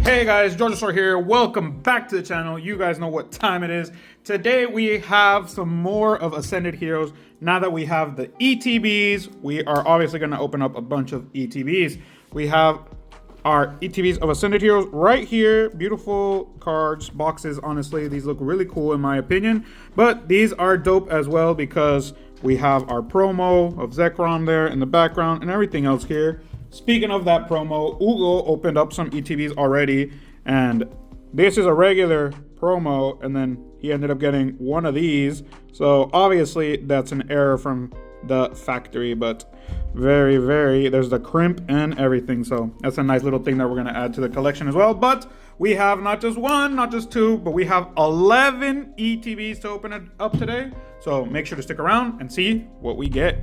Hey guys, Georgia here. Welcome back to the channel. You guys know what time it is. Today we have some more of Ascended Heroes. Now that we have the ETBs, we are obviously going to open up a bunch of ETBs. We have our ETBs of Ascended Heroes right here. Beautiful cards, boxes. Honestly, these look really cool in my opinion. But these are dope as well because we have our promo of Zekrom there in the background and everything else here. Speaking of that promo, Ugo opened up some ETBs already, and this is a regular promo, and then he ended up getting one of these. So obviously that's an error from the factory, but there's the crimp and everything. So that's a nice little thing that we're going to add to the collection as well. But we have not just one, not just two, but we have 11 ETBs to open it up today. So make sure to stick around and see what we get.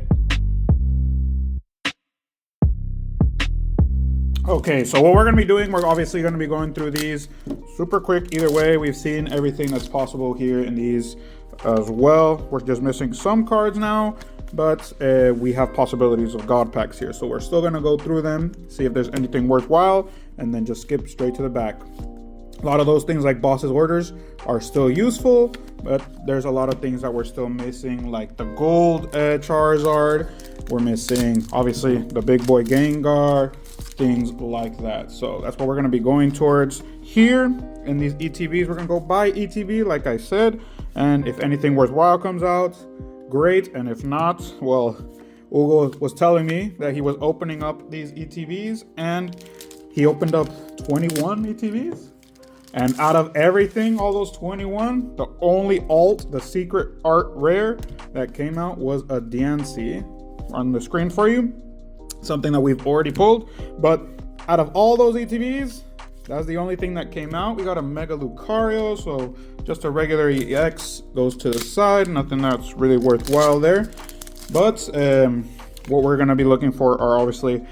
Okay, so what we're going to be doing, we're obviously going to be going through these super quick. Either way, we've seen everything that's possible here in these as well. We're just missing some cards now, but we have possibilities of God packs here. So we're still going to go through them, see if there's anything worthwhile, and then just skip straight to the back. A lot of those things like boss's orders are still useful, but there's a lot of things that we're still missing, like the gold Charizard. We're missing, obviously, the big boy Gengar, things like that. So that's what we're going to be going towards here in these ETBs. We're going to go buy ETB, like I said, and if anything worthwhile comes out, great. And if not, well, Ugo was telling me that he was opening up these ETBs, and he opened up 21 ETBs. And out of everything, all those 21, the only alt, the secret art rare that came out was a DNC on the screen for you. Something that we've already pulled. But out of all those ETBs, that's the only thing that came out. We got a Mega Lucario, so just a regular EX goes to the side. Nothing that's really worthwhile there. But what we're going to be looking for are obviously,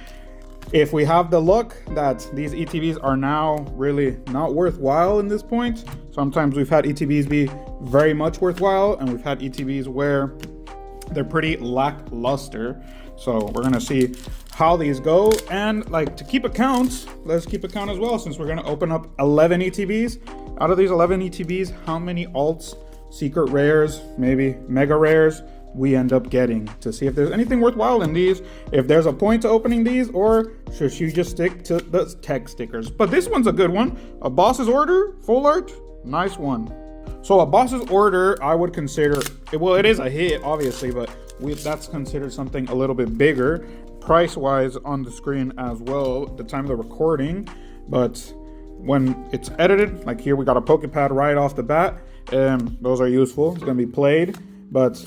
if we have the luck that these ETBs are now really not worthwhile in this point. Sometimes we've had ETBs be very much worthwhile, and we've had ETBs where they're pretty lackluster. So we're going to see how these go, and like to keep a count, let's keep a count as well, since we're going to open up 11 ETBs. Out of these 11 ETBs, how many alts, secret rares, maybe mega rares we end up getting, to see if there's anything worthwhile in these, if there's a point to opening these, or should you just stick to the tech stickers. But this one's a good one. A boss's order, full art, nice one. So a boss's order, I would consider, well, it is a hit, obviously, but that's considered something a little bit bigger, price-wise on the screen as well, at the time of the recording. But when it's edited, like here, we got a Pokepad right off the bat, and those are useful. It's going to be played, but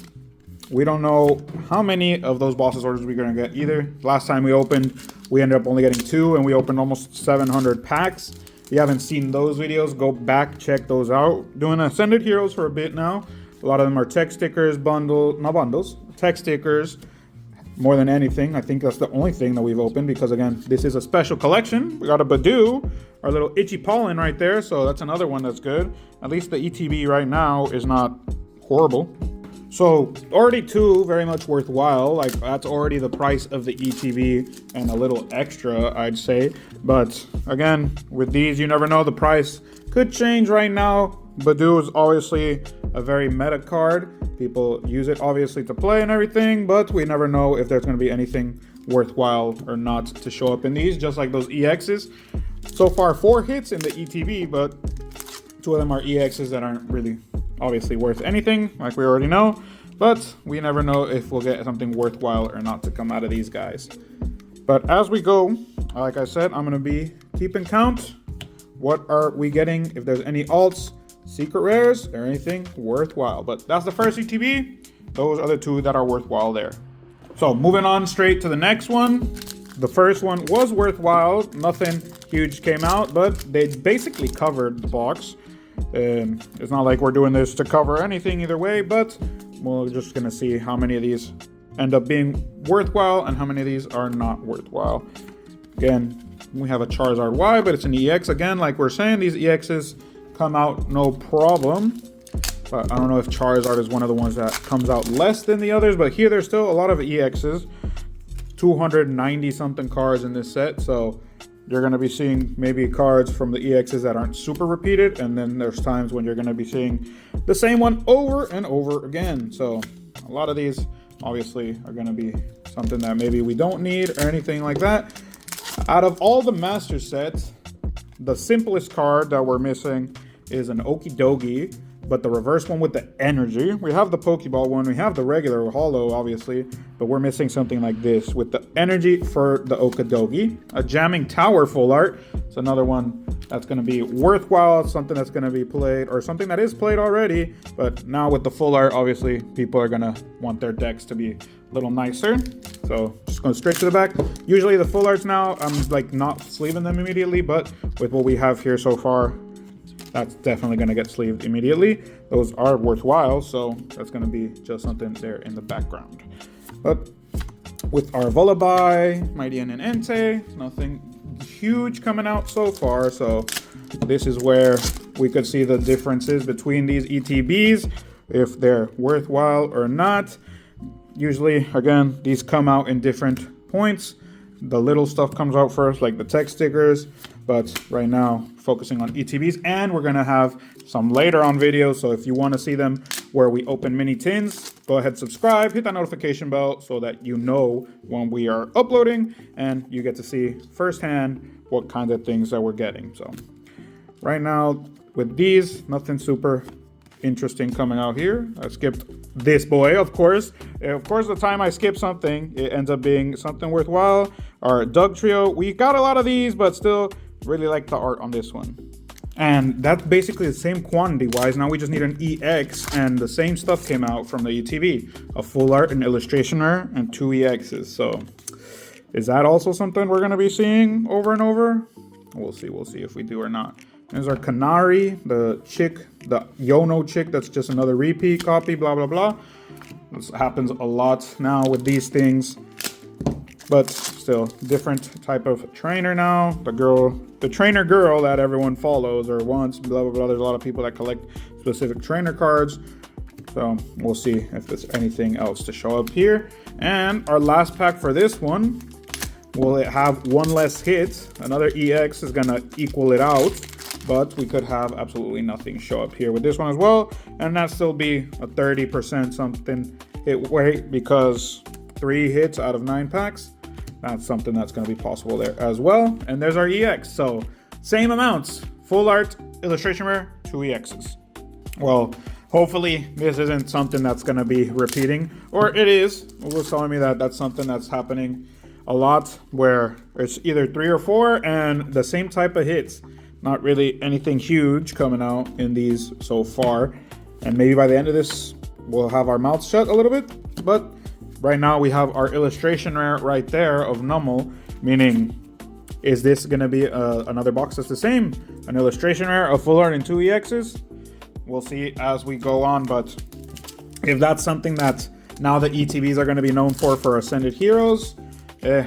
we don't know how many of those boss's orders we're going to get either. Last time we opened, we ended up only getting 2, and we opened almost 700 packs. If you haven't seen those videos, go back, check those out. Doing Ascended Heroes for a bit now. A lot of them are tech stickers, tech stickers, more than anything. I think that's the only thing that we've opened because, again, this is a special collection. We got a Badoo, our little itchy pollen right there, so that's another one that's good. At least the ETB right now is not horrible. So already 2, very much worthwhile. Like, that's already the price of the ETB and a little extra, I'd say. But again, with these, you never know. The price could change right now. Badoo is obviously a very meta card. People use it obviously to play and everything, but we never know if there's going to be anything worthwhile or not to show up in these, just like those EXs. So far, 4 hits in the ETB, but 2 of them are EXs that aren't really obviously worth anything, like we already know. But we never know if we'll get something worthwhile or not to come out of these guys. But as we go, like I said, I'm going to be keeping count. What are we getting? If there's any alts, secret rares, or anything worthwhile. But that's the first ETB. Those are the 2 that are worthwhile there. So moving on straight to the next one. The first one was worthwhile. Nothing huge came out, but they basically covered the box. It's not like we're doing this to cover anything either way, but we're just going to see how many of these end up being worthwhile and how many of these are not worthwhile. Again, we have a Charizard Y, but it's an EX. Again, like we're saying, these EXs come out no problem. But I don't know if Charizard is one of the ones that comes out less than the others. But here there's still a lot of EXs. 290 something cards in this set. So you're going to be seeing maybe cards from the EXs that aren't super repeated, and then there's times when you're going to be seeing the same one over and over again. So a lot of these obviously are going to be something that maybe we don't need or anything like that. Out of all the master sets, the simplest card that we're missing is an Okidogi, but the reverse one with the energy. We have the Pokeball one, we have the regular holo, obviously, but we're missing something like this with the energy for the Okidogi. A Jamming Tower full art. It's another one that's going to be worthwhile, something that's going to be played, or something that is played already, but now with the full art, obviously, people are going to want their decks to be a little nicer. So just going straight to the back. Usually the full arts now, I'm like not sleeving them immediately, but with what we have here so far, that's definitely going to get sleeved immediately. Those are worthwhile, so that's going to be just something there in the background. But with our Vullaby, Mighty and Entei, nothing huge coming out so far, so this is where we could see the differences between these ETBs, if they're worthwhile or not. Usually, again, these come out in different points. The little stuff comes out first, like the text stickers, but right now focusing on ETBs, and we're gonna have some later on videos, so if you want to see them where we open mini tins, go ahead, subscribe, hit that notification bell so that you know when we are uploading and you get to see firsthand what kind of things that we're getting. So right now with these, nothing super interesting coming out here. I skipped this boy, of course. The time I skip something, it ends up being something worthwhile. Our Doug Trio, we got a lot of these, but still really like the art on this one. And that's basically the same quantity wise. Now we just need an EX, and the same stuff came out from the ETB. A full art, an illustration rare, and 2 EXs. So is that also something we're gonna be seeing over and over? We'll see if we do or not. There's our Canary, the chick, the Yono chick, that's just another repeat copy, blah, blah, blah. This happens a lot now with these things, but still different type of trainer now. The trainer girl that everyone follows or wants, blah, blah, blah. There's a lot of people that collect specific trainer cards. So we'll see if there's anything else to show up here. And our last pack for this one, will it have one less hit? Another EX is gonna equal it out, but we could have absolutely nothing show up here with this one as well, and that still be a 30% something hit rate, because 3 hits out of 9 packs, that's something that's going to be possible there as well. And there's our EX, so same amounts, full art, illustration rare, 2 EXs. Well, hopefully this isn't something that's going to be repeating, or it is. It was telling me that that's something that's happening a lot, where it's either 3 or 4 and the same type of hits. Not really anything huge coming out in these so far, and maybe by the end of this we'll have our mouths shut a little bit. But right now we have our illustration rare right there of Nummel, meaning is this going to be another box that's the same, an illustration rare, a full art, and 2 EXs? We'll see as we go on, but if that's something that now the ETBs are going to be known for Ascended Heroes,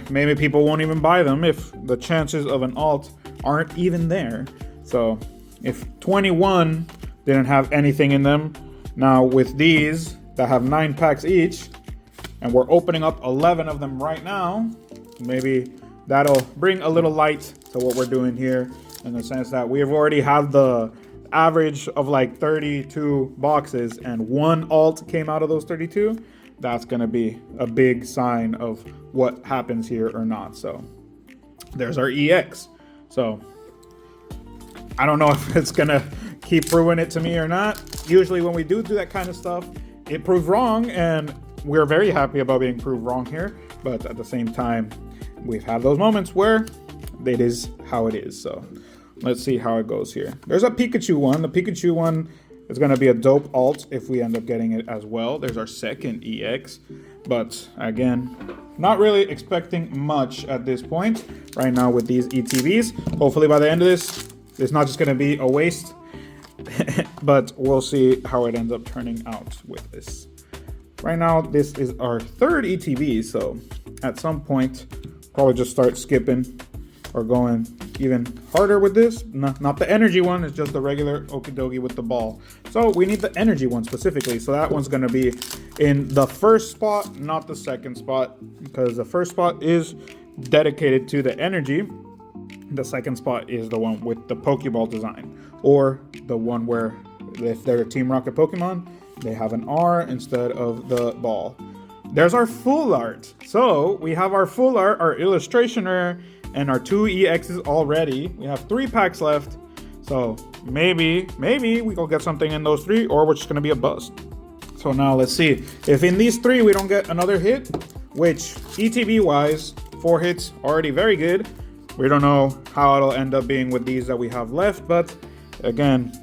maybe people won't even buy them if the chances of an alt aren't even there. So if 21 didn't have anything in them, now with these that have 9 packs each, and we're opening up 11 of them right now, maybe that'll bring a little light to what we're doing here, in the sense that we have already had the average of like 32 boxes and 1 alt came out of those 32. That's going to be a big sign of what happens here or not. So there's our EX. So I don't know if it's gonna keep proving it to me or not. Usually when we do that kind of stuff, it proves wrong, and we're very happy about being proved wrong here. But at the same time, we've had those moments where it is how it is. So let's see how it goes here. There's a Pikachu one. The Pikachu one is gonna be a dope alt if we end up getting it as well. There's our second EX. But again, not really expecting much at this point right now with these ETBs. Hopefully by the end of this, it's not just going to be a waste, but we'll see how it ends up turning out with this. Right now, this is our 3rd ETB, so at some point, probably just start skipping or going even harder with this. Not the energy one, it's just the regular Okidogi with the ball. So we need the energy one specifically, so that one's going to be in the first spot, not the second spot, because the first spot is dedicated to the energy. The second spot is the one with the Pokeball design, or the one where if they're a Team Rocket Pokemon, they have an R instead of the ball. There's our full art. So we have our full art, our illustration rare, and our 2 EXs already. We have 3 packs left. So maybe we go get something in those 3, or we're just gonna be a bust. So now let's see. If in these 3 we don't get another hit, which ETB wise, 4 hits already very good. We don't know how it'll end up being with these that we have left, but again,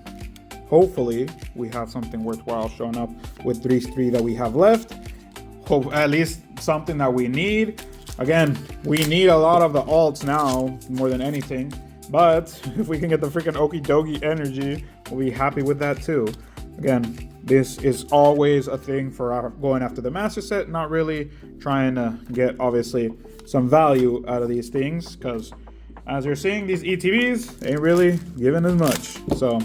hopefully we have something worthwhile showing up with these 3 that we have left. Hope at least something that we need. Again, we need a lot of the alts now more than anything, but if we can get the freaking Okie Dokie energy, we'll be happy with that too. Again, this is always a thing for our going after the master set, not really trying to get obviously some value out of these things, because as you're seeing, these ETBs ain't really giving as much. So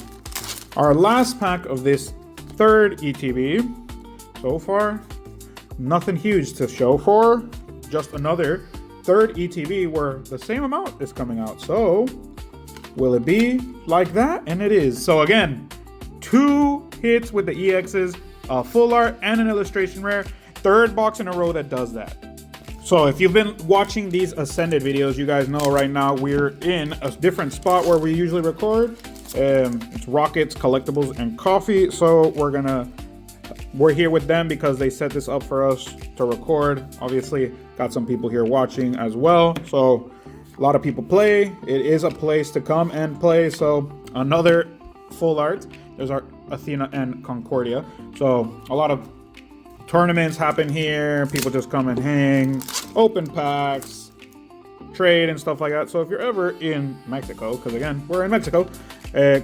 our last pack of this 3rd ETB, so far, nothing huge to show for. Just another 3rd ETB where the same amount is coming out. So will it be like that? And it is. So again, 2 hits with the EXs, a full art and an illustration rare. 3rd box in a row that does that. So if you've been watching these Ascended videos, you guys know right now we're in a different spot where we usually record. It's Rockets, Collectibles, and Coffee. So we're here with them because they set this up for us to record. Obviously, got some people here watching as well. So a lot of people play. It is a place to come and play. So another full art. There's our Athena and Concordia. So a lot of tournaments happen here. People just come and hang, open packs, trade and stuff like that. So if you're ever in Mexico, because again, we're in Mexico,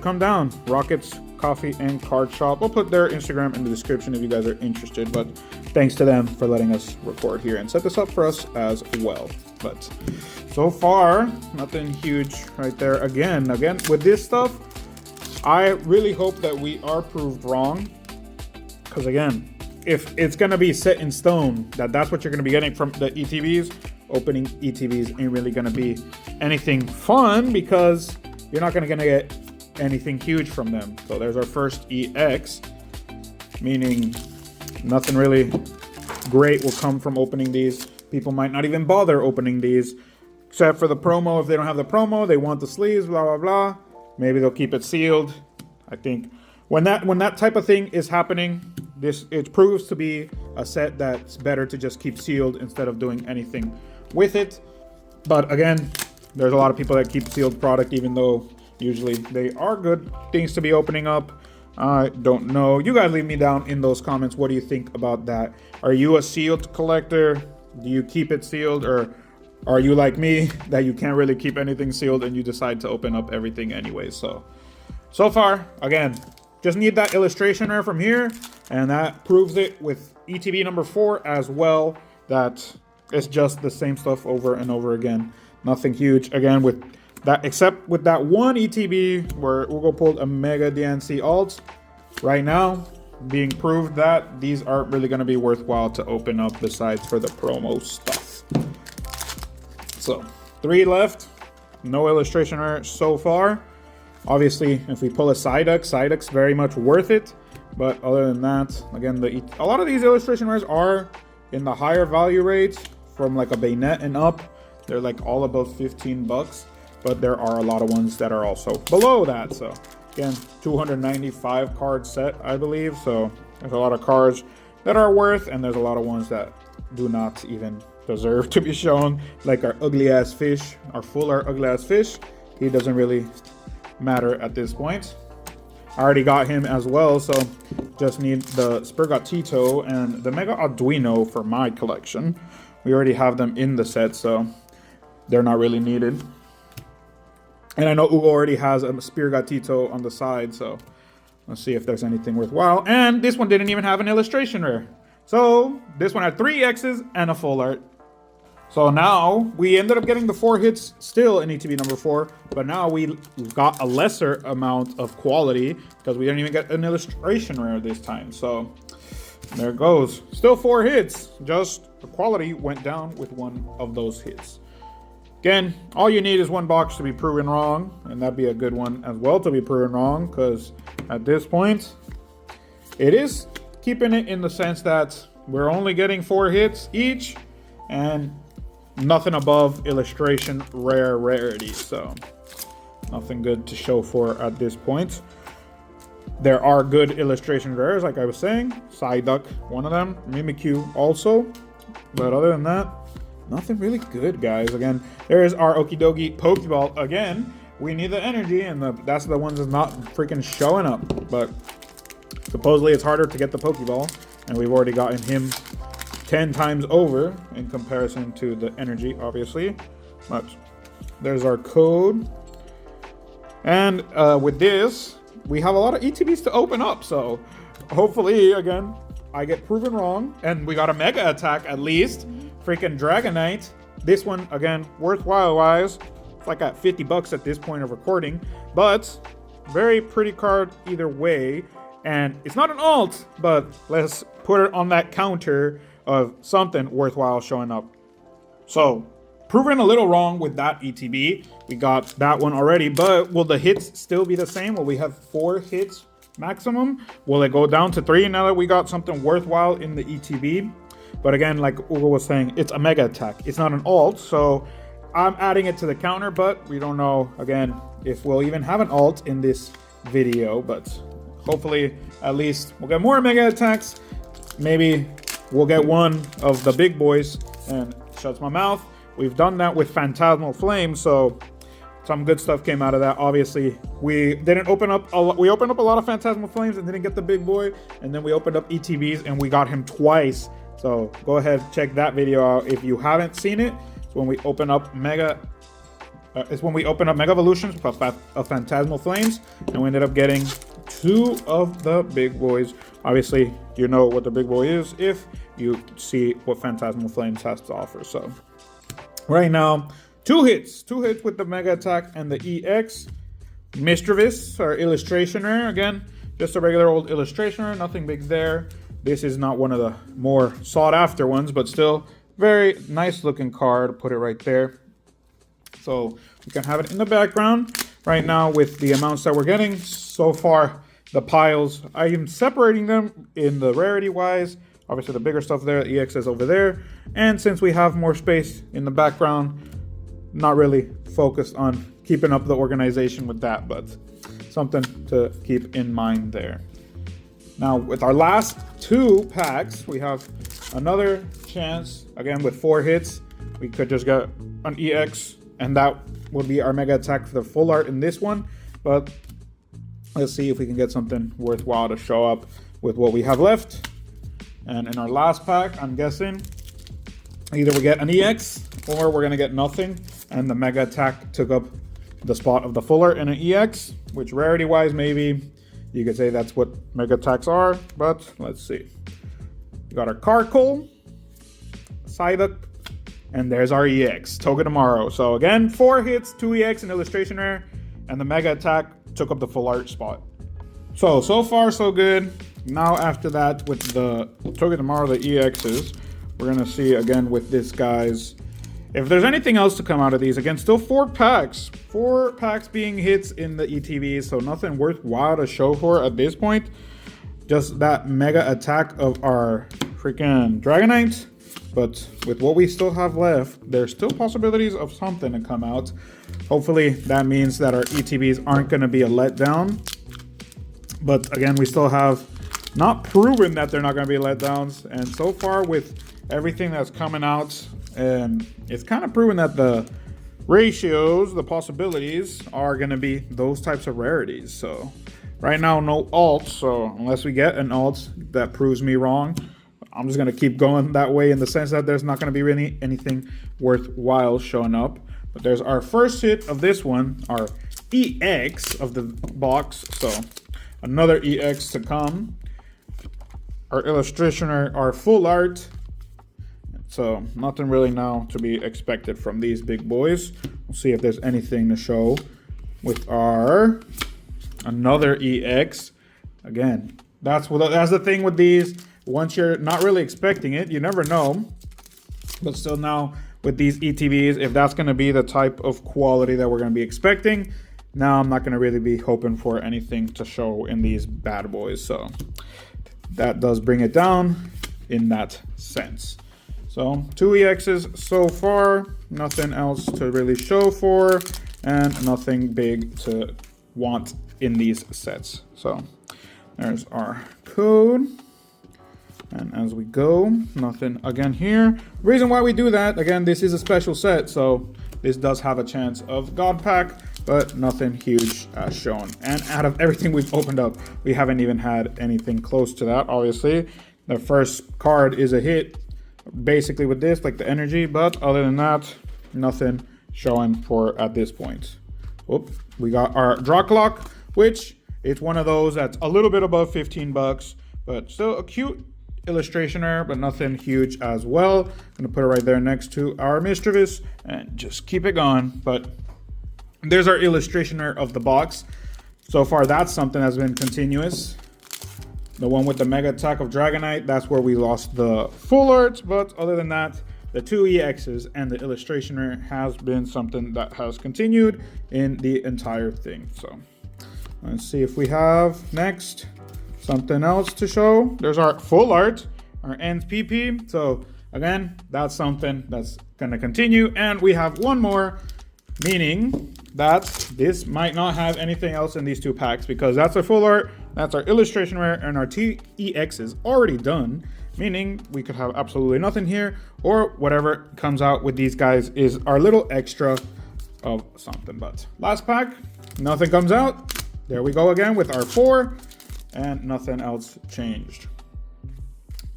come down. Rockets, Coffee, and Card Shop. We'll put their Instagram in the description if you guys are interested. But thanks to them for letting us record here and set this up for us as well. But so far, nothing huge right there. Again, with this stuff, I really hope that we are proved wrong. Because again, if it's going to be set in stone that that's what you're going to be getting from the ETBs, opening ETBs ain't really going to be anything fun because you're not going to get anything huge from them. So there's our first EX, meaning nothing really great will come from opening these. People might not even bother opening these, except for the promo. If they don't have the promo, they want the sleeves, blah, blah, blah. Maybe they'll keep it sealed. I think when that type of thing is happening, it proves to be a set that's better to just keep sealed instead of doing anything with it. But again, there's a lot of people that keep sealed product, even though usually they are good things to be opening up. I don't know. You guys leave me down in those comments. What do you think about that? Are you a sealed collector? Do you keep it sealed, or are you like me that you can't really keep anything sealed and you decide to open up everything anyway? So far, again, just need that illustration rare from here, and that proves it with ETB number 4 as well, that it's just the same stuff over and over again. Nothing huge again with that, except with that one ETB where Ugo pulled a Mega DNC alt. Right now, being proved that these aren't really going to be worthwhile to open up besides for the promo stuff. So 3 left, no illustration rare so far. Obviously, if we pull a Psyduck, very much worth it. But other than that, again, a lot of these illustration rares are in the higher value rates from like a Bayonet and up. They're like all above 15 bucks. But there are a lot of ones that are also below that. So again, 295 card set, I believe. So there's a lot of cards that are worth, and there's a lot of ones that do not even deserve to be shown. Like our ugly ass fish, our full art ugly ass fish. He doesn't really matter at this point. I already got him as well, so just need the Sprigatito and the Mega Arduino for my collection. We already have them in the set, so they're not really needed. And I know Ugo already has a Sprigatito on the side, so let's see if there's anything worthwhile. And this one didn't even have an illustration rare. So this one had 3 X's and a full art. So now we ended up getting the 4 hits still in ETB number 4, but now we got a lesser amount of quality because we didn't even get an illustration rare this time. So there it goes. Still 4 hits, just the quality went down with one of those hits. Again, all you need is one box to be proven wrong, and that'd be a good one as well to be proven wrong, because at this point, it is keeping it in the sense that we're only getting 4 hits each, and nothing above illustration rare rarity, so nothing good to show for at this point. There are good illustration rares, like I was saying. Psyduck, one of them. Mimikyu also. But other than that, nothing really good, guys. Again, there is our Okidogi Pokeball. Again, we need the energy, and that's the ones that's not freaking showing up. But supposedly it's harder to get the Pokeball, and we've already gotten him 10 times over in comparison to the energy, obviously. But there's our code. And with this, we have a lot of ETBs to open up. So hopefully, again, I get proven wrong. And we got a Mega Attack at least. Freaking Dragonite. This one, again, worthwhile-wise. It's like at 50 bucks at this point of recording. But very pretty card either way. And it's not an alt, but let's put it on that counter of something worthwhile showing up. So, proven a little wrong with that ETB. We got that one already, but will the hits still be the same? Will we have 4 hits maximum? Will it go down to 3 now that we got something worthwhile in the ETB? But again, like Ugo was saying, it's a Mega Attack. It's not an alt, so I'm adding it to the counter, but we don't know, again, if we'll even have an alt in this video. But hopefully, at least we'll get more Mega Attacks. Maybe we'll get one of the big boys, and shuts my mouth. We've done that with Phantasmal Flame, so some good stuff came out of that. Obviously, we didn't open up a lot. We opened up a lot of Phantasmal Flames and didn't get the big boy, and then we opened up ETBs and we got him twice. So go ahead, check that video out if you haven't seen it. It's when we open up Mega Evolutions of Phantasmal Flames, and we ended up getting 2 of the big boys. Obviously, you know what the big boy is if you see what Phantasmal Flames has to offer. So right now, 2 hits with the Mega Attack and the EX. Mischievous, our illustration rare. Again, just a regular old illustration rare, nothing big there. This is not one of the more sought after ones, but still very nice looking card. Put it right there. So we can have it in the background. Right now, with the amounts that we're getting so far, the piles, I am separating them in the rarity wise. Obviously, the bigger stuff there, EX is over there. And since we have more space in the background, not really focused on keeping up the organization with that, but something to keep in mind there. Now, with our last 2 packs, we have another chance. Again, with 4 hits, we could just get an EX, and that would be our Mega Attack for the full art in this one. But let's see if we can get something worthwhile to show up with what we have left. And in our last pack, I'm guessing either we get an EX or we're going to get nothing. And the Mega Attack took up the spot of the full art and an EX, which rarity-wise, maybe you could say that's what Mega Attacks are. But let's see. We got our Carkol, Psyduck, and there's our EX, Togedemaru. So again, 4 hits, 2 EX, and illustration rare, and the Mega Attack took up the full art spot. So far so good. Now after that, with the Togedemaru, the EXs, we're gonna see again with this guys, if there's anything else to come out of these. Again, still 4 packs. 4 packs being hits in the ETBs, so nothing worthwhile to show for at this point. Just that Mega Attack of our freaking Dragonite. But with what we still have left, there's still possibilities of something to come out. Hopefully that means that our ETBs aren't going to be a letdown. But again, we still have not proven that they're not going to be letdowns. And so far with everything that's coming out, it's kind of proven that the ratios, the possibilities are going to be those types of rarities. So right now, no alts. So unless we get an alt that proves me wrong, I'm just going to keep going that way in the sense that there's not going to be really anything worthwhile showing up. But there's our first hit of this one, our EX of the box. So another EX to come. Our illustration, our full art. So nothing really now to be expected from these big boys. We'll see if there's anything to show with our another EX. Again, that's the thing with these. Once you're not really expecting it, you never know. But still now, with these ETBs, if that's going to be the type of quality that we're going to be expecting, now I'm not going to really be hoping for anything to show in these bad boys. So that does bring it down in that sense. So 2 EXs so far, nothing else to really show for, and nothing big to want in these sets. So there's our code. And as we go, nothing again here. Reason why we do that, again, this is a special set, so this does have a chance of God Pack, but nothing huge as shown. And out of everything we've opened up, we haven't even had anything close to that, obviously. The first card is a hit, basically with this, like the energy, but other than that, nothing showing for at this point. Oop, we got our Draw Clock, which it's one of those that's a little bit above 15 bucks, but still a cute illustrationer, but nothing huge as well. I'm gonna put it right there next to our Mischievous and just keep it going. But there's our illustrationer of the box. So far, that's something that's been continuous. The one with the Mega Attack of Dragonite, that's where we lost the full art, but other than that, the 2 EXs and the illustrationer has been something that has continued in the entire thing. So let's see if we have next something else to show. There's our full art, our ends PP. So again, that's something that's gonna continue. And we have one more, meaning that this might not have anything else in these 2 packs, because that's our full art, that's our illustration rare, and our TEX is already done, meaning we could have absolutely nothing here, or whatever comes out with these guys is our little extra of something. But last pack, nothing comes out. There we go again with our 4. And nothing else changed.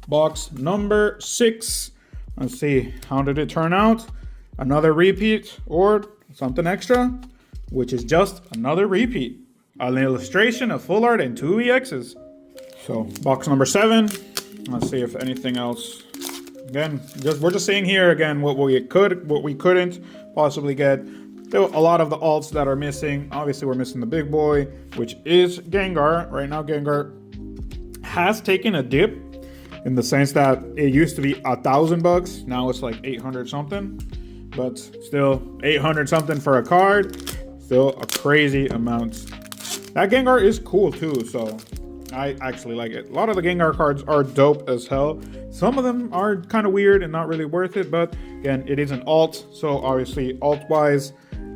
Box number 6. Let's see, how did it turn out? Another repeat or something extra, which is just another repeat. An illustration, a full art, and 2 EXs. So box number 7. Let's see if anything else. Again, we're just seeing here again what we could, what we couldn't possibly get. There are a lot of the alts that are missing. Obviously, we're missing the big boy, which is Gengar. Right now, Gengar has taken a dip in the sense that it used to be $1,000. Now it's like 800 something, but still 800 something for a card. Still a crazy amount. That Gengar is cool too, so I actually like it. A lot of the Gengar cards are dope as hell. Some of them are kind of weird and not really worth it, but again, it is an alt, so obviously alt-wise,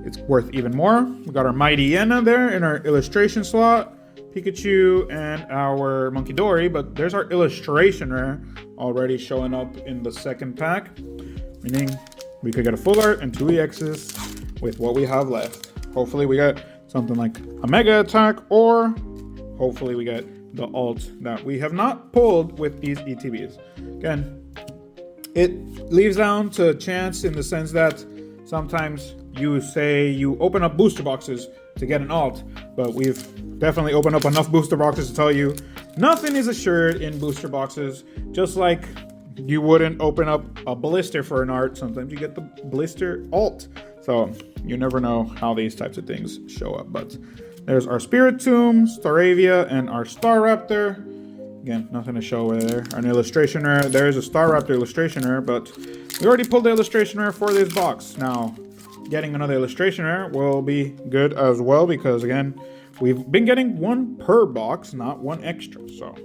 it's worth even more. We got our Mighty Yenna there in our illustration slot, Pikachu, and our Monkey Dory, but there's our illustration rare already showing up in the second pack, meaning we could get a full art and 2 EXs with what we have left. Hopefully we get something like a Mega Attack, or hopefully we get the alt that we have not pulled with these ETBs. Again, it leaves down to chance in the sense that sometimes you say you open up booster boxes to get an alt, but we've definitely opened up enough booster boxes to tell you nothing is assured in booster boxes. Just like you wouldn't open up a blister for an art, sometimes you get the blister alt. So you never know how these types of things show up. But there's our Spiritomb, Staravia, and our Staraptor. Again, nothing to show there. An illustrationer. There's a Staraptor illustrationer, but we already pulled the illustrationer for this box. Now, getting another illustrationer will be good as well, because again, we've been getting 1 per box, not 1 extra. So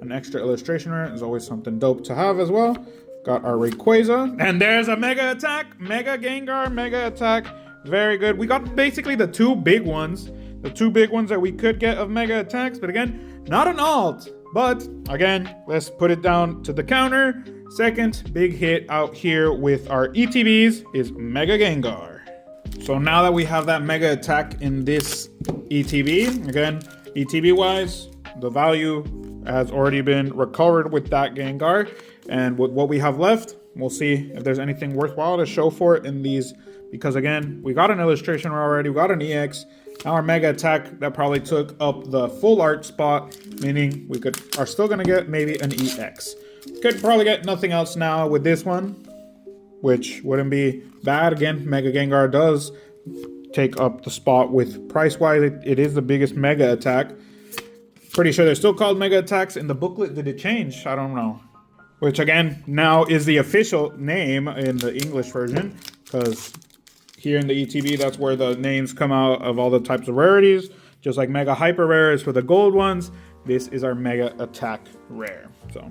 an extra illustrationer is always something dope to have as well. Got our Rayquaza, and there's a Mega Attack, Mega Gengar, Mega Attack. Very good. We got basically the 2 big ones, the 2 big ones that we could get of Mega Attacks, but again, not an alt. But again, let's put it down to the counter. Second big hit out here with our ETBs is Mega Gengar. So now that we have that Mega Attack in this ETB, again, ETB wise, the value has already been recovered with that Gengar. And with what we have left, we'll see if there's anything worthwhile to show for it in these. Because again, we got an illustration already, we got an EX. Now our Mega Attack that probably took up the full art spot, meaning we are still gonna get maybe an EX. Could probably get nothing else now with this one, which wouldn't be bad. Again, Mega Gengar does take up the spot with price-wise. It is the biggest Mega Attack. Pretty sure they're still called Mega Attacks in the booklet. Did it change? I don't know. which again, now is the official name in the English version, because here in the ETB, that's where the names come out of all the types of rarities. Just like Mega Hyper Rare is for the gold ones, this is our Mega Attack Rare. So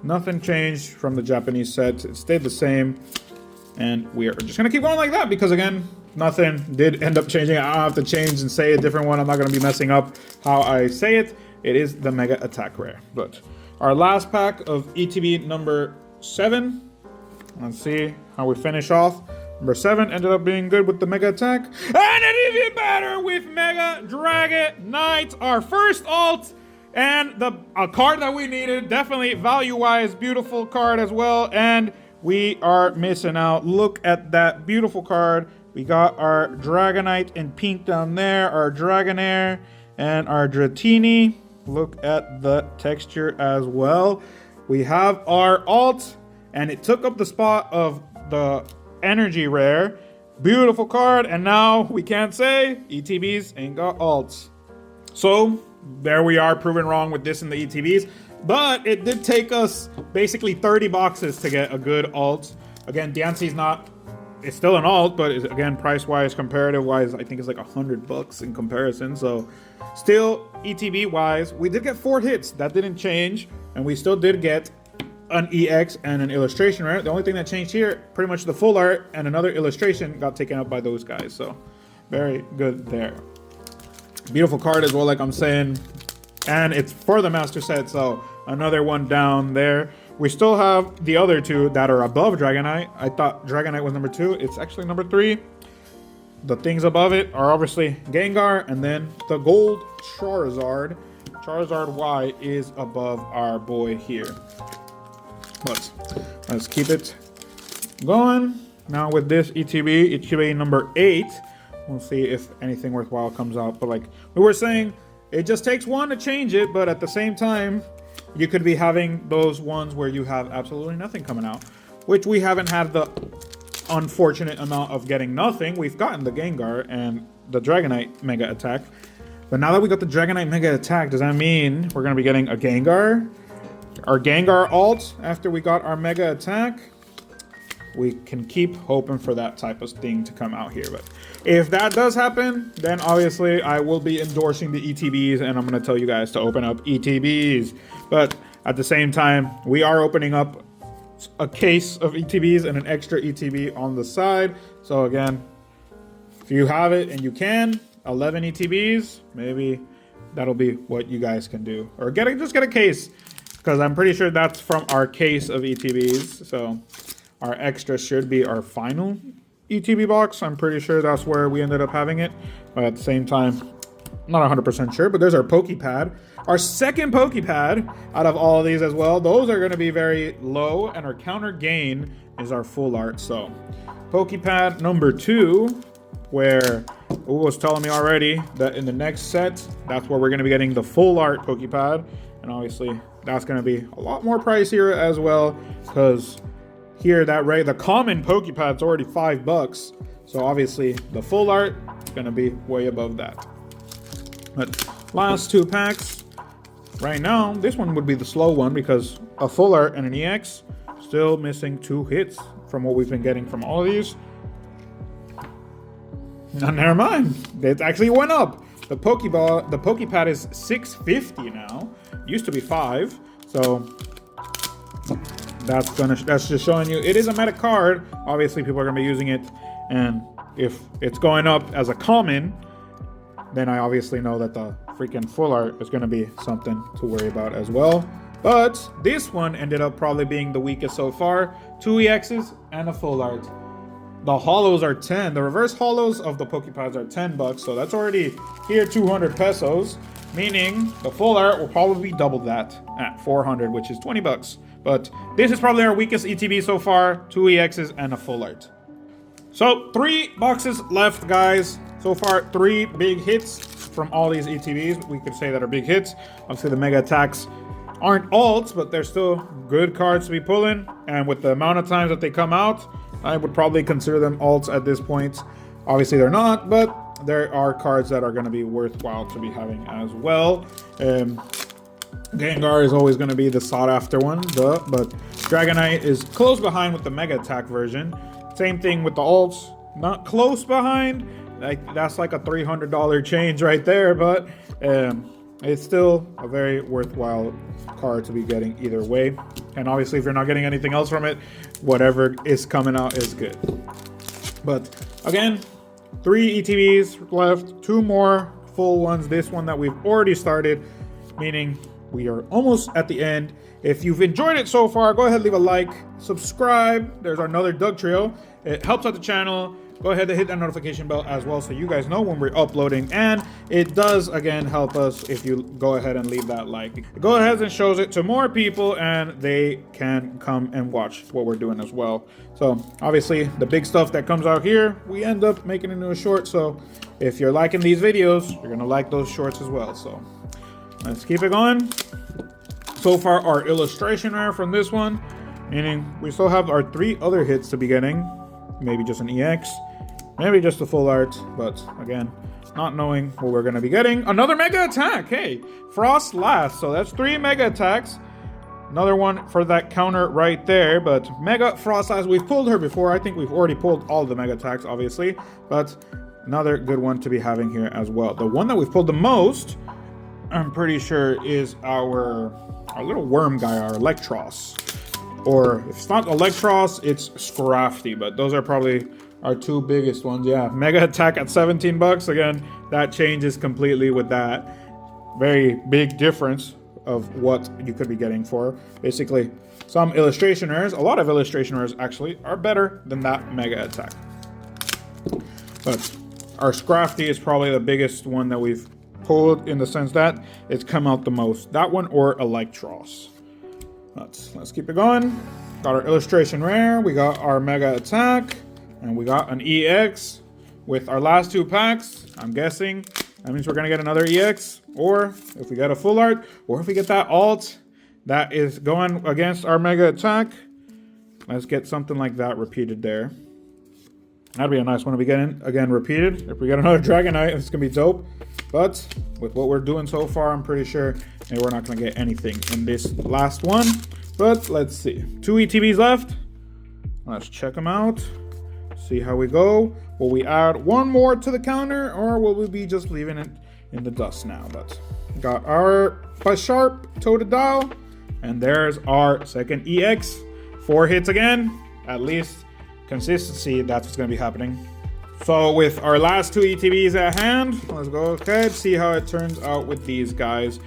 nothing changed from the Japanese set. It stayed the same. And we are just going to keep going like that because, again, nothing did end up changing. I don't have to change and say a different one. I'm not going to be messing up how I say it. It is the Mega Attack Rare. But our last pack of ETB number 7. Let's see how we finish off. Number 7 ended up being good with the Mega Attack. And it even better with Mega Dragonite, our first alt. And a card that we needed. Definitely value-wise, beautiful card as well. And we are missing out. Look at that beautiful card. We got our Dragonite in pink down there, our Dragonair, and our Dratini. Look at the texture as well. We have our alt, and it took up the spot of the Energy Rare. Beautiful card, and now we can't say ETBs ain't got alts. So there we are, proven wrong with this in the ETBs. But it did take us basically 30 boxes to get a good alt. Again, Diance's it's still an alt, but again, price-wise, comparative-wise, I think it's like $100 in comparison. So still, ETB-wise, we did get 4 hits. That didn't change. And we still did get an EX and an illustration rare. The only thing that changed here, pretty much the full art and another illustration got taken up by those guys. So very good there. Beautiful card as well, like I'm saying. And it's for the master set, so another one down there. We still have the other 2 that are above Dragonite. I thought Dragonite was number 2. It's actually number 3. The things above it are obviously Gengar and then the gold Charizard. Charizard Y is above our boy here. But let's keep it going. Now with this ETB number 8. We'll see if anything worthwhile comes out. But like we were saying, it just takes one to change it, but at the same time, you could be having those ones where you have absolutely nothing coming out, which we haven't had the unfortunate amount of getting nothing. We've gotten the Gengar and the Dragonite Mega Attack, but now that we got the Dragonite Mega Attack, does that mean we're going to be getting a Gengar? Our Gengar alt after we got our Mega Attack? We can keep hoping for that type of thing to come out here. But if that does happen, then obviously I will be endorsing the ETBs and I'm going to tell you guys to open up ETBs. But at the same time, we are opening up a case of ETBs and an extra ETB on the side. So again, if you have it and you can, 11 ETBs, maybe that'll be what you guys can do. Or just get a case, because I'm pretty sure that's from our case of ETBs. So our extra should be our final ETB box. I'm pretty sure that's where we ended up having it. But at the same time, not 100% sure. But there's our Pokepad. Our second Pokepad out of all of these as well. Those are going to be very low. And our counter gain is our full art. So Pokepad number 2, where Ugo was telling me already that in the next set, that's where we're going to be getting the full art Pokepad. And obviously, that's going to be a lot more pricier as well, because here, the common Pokepad's already $5. So obviously, the full art is going to be way above that. But last 2 packs. Right now, this one would be the slow one because a full art and an EX. Still missing 2 hits from what we've been getting from all of these. And never mind. It actually went up. The Pokepad is $6.50 now. Used to be $5. So that's just showing you it is a meta card. Obviously, people are gonna be using it, and if it's going up as a common, then I obviously know that the freaking full art is gonna be something to worry about as well. But this one ended up probably being the weakest so far. 2 EXs and a full art. The holos are 10. The reverse holos of the Pokepads are $10, so that's already here 200 pesos, meaning the full art will probably be double that at 400, which is $20. But this is probably our weakest ETB so far. 2 EXs and a full art. So 3 boxes left, guys. So far, 3 big hits from all these ETBs. We could say that are big hits. Obviously, the Mega Attacks aren't alts, but they're still good cards to be pulling. And with the amount of times that they come out, I would probably consider them alts at this point. Obviously, they're not, but there are cards that are going to be worthwhile to be having as well. Gengar is always going to be the sought after one, but Dragonite is close behind with the Mega Attack version. Same thing with the alts, not close behind. Like, that's like a $300 change right there, but it's still a very worthwhile card to be getting either way. And obviously, if you're not getting anything else from it, whatever is coming out is good. But again, 3 ETBs left, 2 more full ones. This one that we've already started, meaning we are almost at the end. If you've enjoyed it so far, go ahead, leave a like, subscribe. There's another Doug Trio. It helps out the channel. Go ahead and hit that notification bell as well so you guys know when we're uploading. And it does, again, help us if you go ahead and leave that like. It goes ahead and shows it to more people and they can come and watch what we're doing as well. So obviously the big stuff that comes out here, we end up making into a short. So if you're liking these videos, you're going to like those shorts as well. So let's keep it going. So far, our illustration rare from this one, meaning we still have our 3 other hits to be getting. Maybe just an EX, maybe just a full art, but again, not knowing what we're going to be getting. Another Mega Attack, hey, Frost last, so that's 3 Mega Attacks. Another one for that counter right there, but Mega Frost last, we've pulled her before. I think we've already pulled all the Mega Attacks, obviously, but another good one to be having here as well. The one that we've pulled the most, I'm pretty sure, is our little worm guy, our Electros. Or if it's not Electros, it's Scrafty, but those are probably our 2 biggest ones. Yeah, Mega Attack at 17 bucks. Again, that changes completely with that. Very big difference of what you could be getting for. Basically, some illustration rares, a lot of illustration rares actually, are better than that Mega Attack. But our Scrafty is probably the biggest one that we've pulled in the sense that it's come out the most. That one or Electros. Let's keep it going. Got our illustration rare, we got our Mega Attack, and we got an EX with our last 2 packs. I'm guessing that means we're gonna get another EX, or if we get a full art, or if we get that alt that is going against our Mega Attack, let's get something like that repeated there. That'd be a nice one to be getting again repeated. If we get another Dragonite, it's gonna be dope. But with what we're doing so far, I'm pretty sure we're not gonna get anything in this last one. But let's see, 2 ETBs left. Let's check them out. See how we go. Will we add 1 more to the counter, or will we be just leaving it in the dust now? But got our Sharp Totodile, and there's our second EX. 4 hits again, at least. Consistency, that's what's going to be happening. So with our last 2 ETBs at hand, let's go ahead, see how it turns out with these guys.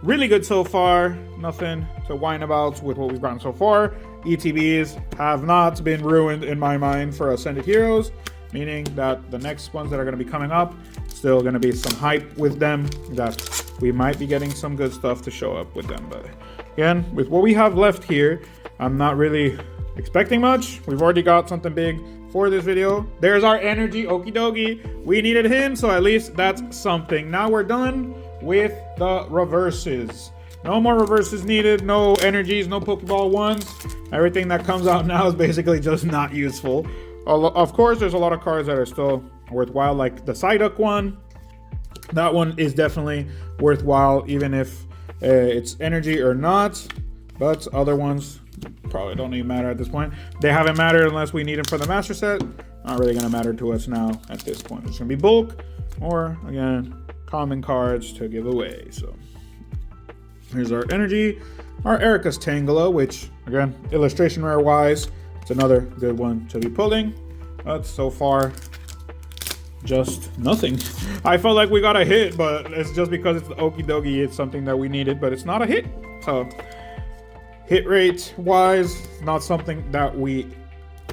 Really good so far, nothing to whine about with what we've gotten so far. ETBs have not been ruined in my mind for Ascended Heroes, meaning that the next ones that are going to be coming up, still going to be some hype with them, that we might be getting some good stuff to show up with them. But again, with what we have left here, I'm not really expecting much. We've already got something big for this video. There's our energy, okie dokie. We needed him, so at least that's something. Now we're done with the reverses. No more reverses needed, no energies, no Pokeball ones. Everything that comes out now is basically just not useful. Of course, there's a lot of cards that are still worthwhile, like the Psyduck one. That one is definitely worthwhile, even if it's energy or not. But other ones probably don't even matter at this point. They haven't mattered unless we need them for the master set. Not really gonna matter to us now at this point. It's gonna be bulk or, again, common cards to give away. So here's our energy, our Erica's Tangela, which again, illustration rare wise, it's another good one to be pulling. But so far, just nothing. I felt like we got a hit, but it's just because it's the okie dokie. It's something that we needed, but it's not a hit. So hit rate wise, not something that we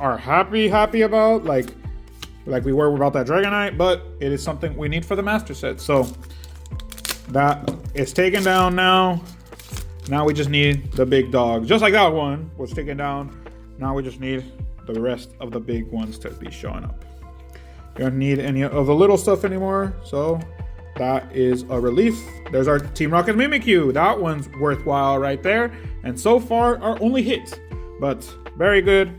are happy about, like we were about that Dragonite, but it is something we need for the master set. So that is taken down now. Now we just need the big dog. Just like that one was taken down. Now we just need the rest of the big ones to be showing up. We don't need any of the little stuff anymore, so that is a relief. There's our Team Rocket Mimikyu. That one's worthwhile right there. And so far, our only hit, but very good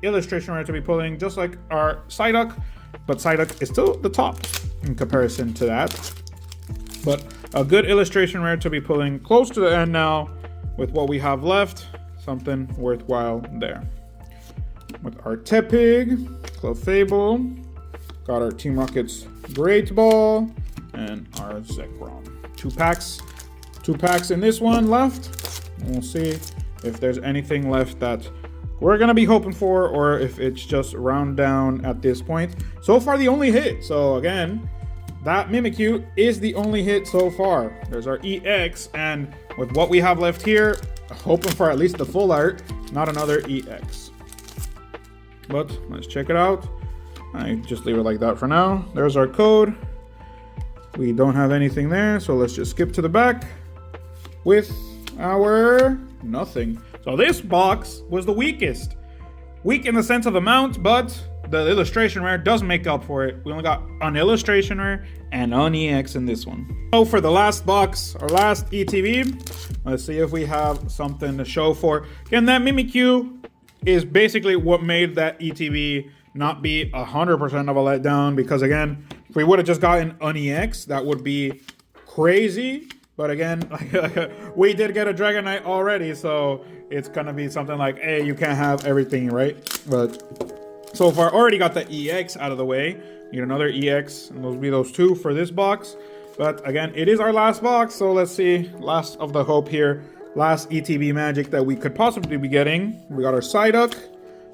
illustration rare to be pulling, just like our Psyduck. But Psyduck is still the top in comparison to that. But a good illustration rare to be pulling close to the end now with what we have left. Something worthwhile there. With our Tepig, Clefable, got our Team Rocket's Great Ball, and our Zekrom. Two packs in this one left. And we'll see if there's anything left that we're gonna be hoping for, or if it's just round down at this point. So far, the only hit. So again, that Mimikyu is the only hit so far. There's our EX, and with what we have left here, hoping for at least the full art, not another EX. But let's check it out. I just leave it like that for now. There's our code. We don't have anything there, so let's just skip to the back with our nothing. So this box was the weakest. Weak in the sense of amount, but the illustration rare does make up for it. We only got an illustration rare and an EX in this one. So for the last box, our last ETB, let's see if we have something to show for. Again, that Mimikyu is basically what made that ETB not be 100% of a letdown, because again, if we would have just gotten an EX, that would be crazy. But again, we did get a Dragonite already, so it's gonna be something like, hey, you can't have everything, right? But so far, already got the EX out of the way. Need another EX, and those will be those two for this box. But again, it is our last box, so let's see. Last of the hope here. Last ETB magic that we could possibly be getting. We got our Psyduck,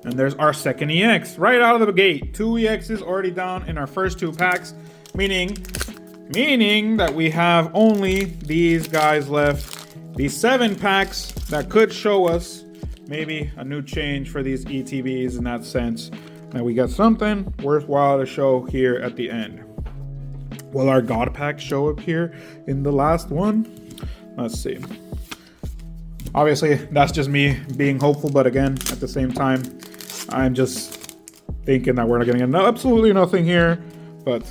and there's our second EX right out of the gate. 2 EXs already down in our first 2 packs, meaning that we have only these guys left. These 7 packs that could show us maybe a new change for these ETBs in that sense. Now we got something worthwhile to show here at the end. Will our God pack show up here in the last one? Let's see. Obviously, that's just me being hopeful, but again, at the same time, I'm just thinking that we're not getting absolutely nothing here, but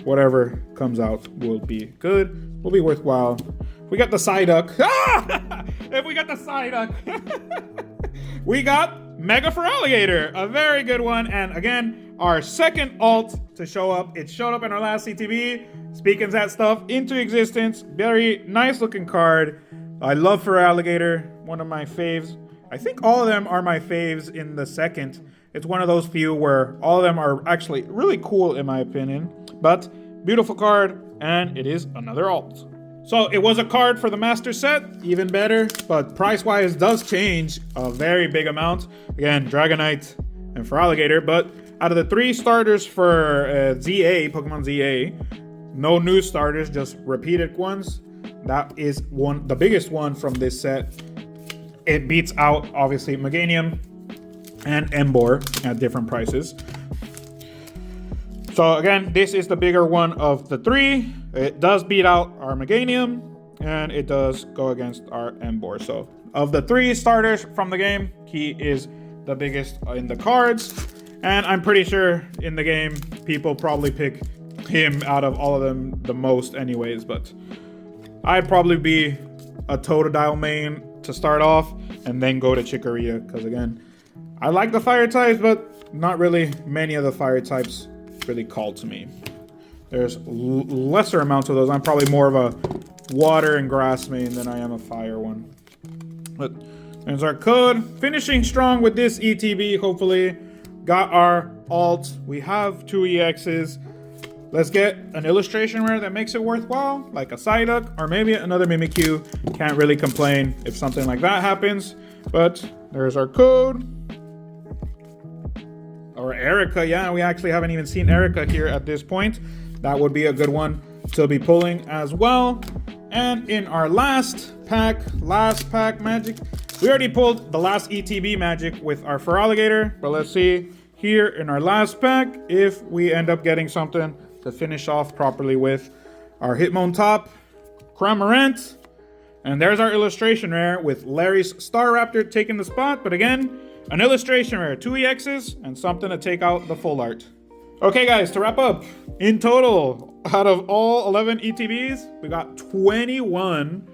whatever comes out will be good, will be worthwhile. We got the Psyduck. Ah! If we got the Psyduck, we got Mega Feraligatr, a very good one. And again, our second alt to show up. It showed up in our last CTB, speaking that stuff into existence. Very nice looking card. I love Feraligatr, one of my faves. I think all of them are my faves in the second. It's one of those few where all of them are actually really cool in my opinion. But beautiful card, and it is another alt. So it was a card for the master set, even better, but price-wise does change a very big amount. Again, Dragonite and Feraligatr, but out of the 3 starters for ZA, Pokemon ZA, no new starters, just repeated ones. That is the biggest one from this set. It beats out, obviously, Meganium and Emboar at different prices. So again, this is the bigger one of the 3. It does beat out our Meganium, and it does go against our Emboar. So of the 3 starters from the game, he is the biggest in the cards. And I'm pretty sure in the game, people probably pick him out of all of them the most anyways. But I'd probably be a Totodile main to start off, and then go to Chikorita. Because again, I like the fire types, but not really many of the fire types really call to me. There's lesser amounts of those. I'm probably more of a water and grass main than I am a fire one. But there's our code. Finishing strong with this ETB, hopefully. Got our alt. We have 2 EXs. Let's get an illustration rare that makes it worthwhile, like a Psyduck or maybe another Mimikyu. Can't really complain if something like that happens. But there's our code. Or Erica, yeah, we actually haven't even seen Erica here at this point. That would be a good one to be pulling as well. And in our last pack magic, we already pulled the last ETB magic with our Feraligatr, but let's see here in our last pack if we end up getting something to finish off properly with. Our Hitmontop, Cramorant, and there's our illustration rare with Larry's Staraptor taking the spot, but again, an illustration rare, 2 EXs, and something to take out the full art. Okay guys, to wrap up, in total, out of all 11 ETBs, we got 21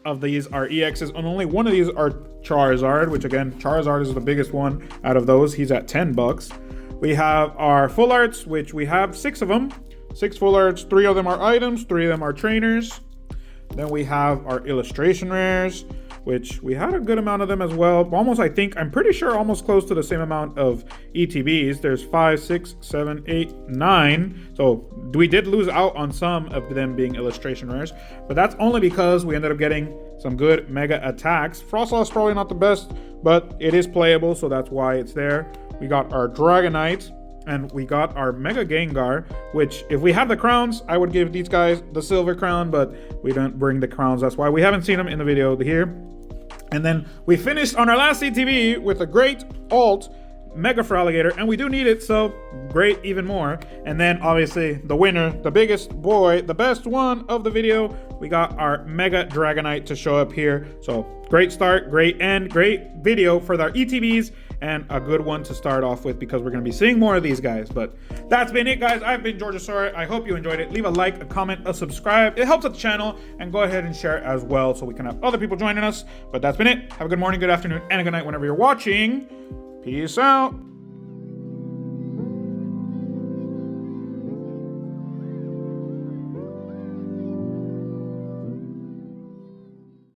of these are EXs, and only one of these are Charizard, which again, Charizard is the biggest one out of those. He's at $10. We have our full arts, which we have 6 of them. 6 full arts, 3 of them are items, 3 of them are trainers. Then we have our illustration rares, which we had a good amount of them as well. Almost, I'm pretty sure almost close to the same amount of ETBs. There's 5, 6, 7, 8, 9. So we did lose out on some of them being illustration rares, but that's only because we ended up getting some good mega attacks. Frostlaw is probably not the best, but it is playable, so that's why it's there. We got our Dragonite, and we got our Mega Gengar, which if we had the crowns, I would give these guys the silver crown, but we don't bring the crowns. That's why we haven't seen them in the video here. And then we finished on our last ETB with a great alt Mega Feraligatr, and we do need it, so great even more. And then obviously the winner, the biggest boy, the best one of the video, we got our Mega Dragonite to show up here. So great start, great end, great video for our ETBs, and a good one to start off with because we're going to be seeing more of these guys. But that's been it, guys. I've been Georgisaur. I hope you enjoyed it. Leave a like, a comment, a subscribe. It helps out the channel, and go ahead and share it as well so we can have other people joining us. But that's been it. Have a good morning, good afternoon, and a good night whenever you're watching. Peace out.